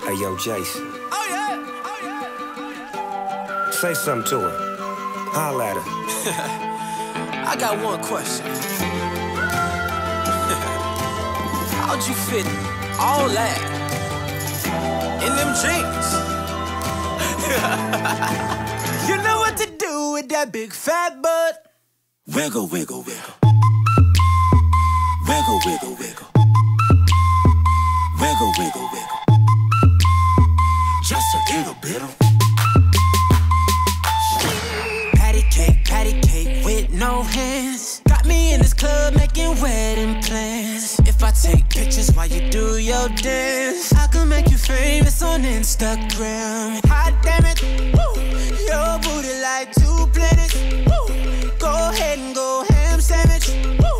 Hey, yo, Jason. Oh, yeah. Oh, yeah. Say something to her. Holla at her. I got one question. How'd you fit all that in them jeans? You know what to do with that big fat butt. Wiggle, wiggle, wiggle. Wiggle, wiggle, wiggle. Wiggle, wiggle, wiggle. Just a little bit of patty cake with no hands. Got me in this club making wedding plans. If I take pictures while you do your dance, I can make you famous on Instagram. Hot damn it, woo. Your booty like 2 planets. Woo. Go ahead and go ham sandwich. Woo.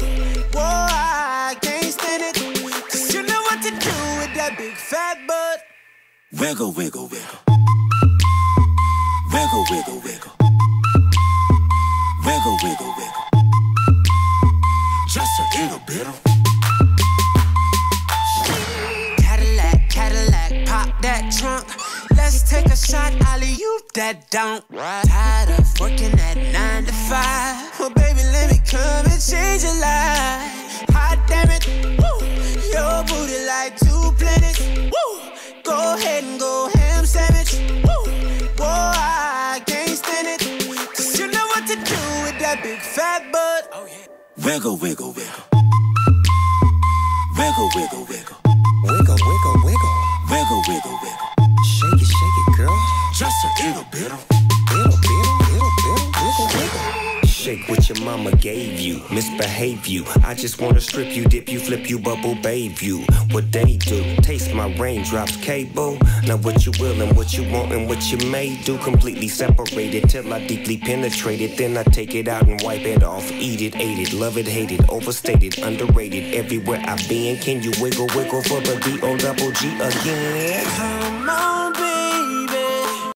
Whoa, I can't stand it. 'Cause you know what to do with that big fat butt. wiggle, wiggle, wiggle. Wiggle, wiggle, wiggle. Wiggle, wiggle, wiggle. Just a little bit of Cadillac, pop that trunk. Let's take a shot, alley-oop that don't. Tired of working at 9 to 5. Well, baby, let me come and change your life. Hot damn it, woo. Your booty like 2 planets. Woo. Go ahead and go ham sandwich. Woo. Whoa, I can't stand it. 'Cause you know what to do with that big fat butt. Oh, yeah. wiggle, wiggle, wiggle. Wiggle, wiggle, wiggle. Wiggle, wiggle, wiggle. Wiggle, wiggle, wiggle. Shake it, girl. Just a little bit of Wiggle, wiggle. Shake what your mama gave you, misbehave you. I just wanna strip you, dip you, flip you, bubble babe you. What they do, taste my raindrops cable. Now what you will and what you want and what you may do. Completely separated till I deeply penetrate it. Then I take it out and wipe it off. Eat it, ate it, love it, hate it, overstated, underrated. Everywhere I've been, can you wiggle, wiggle for the D-O-double-G again? Come on, baby.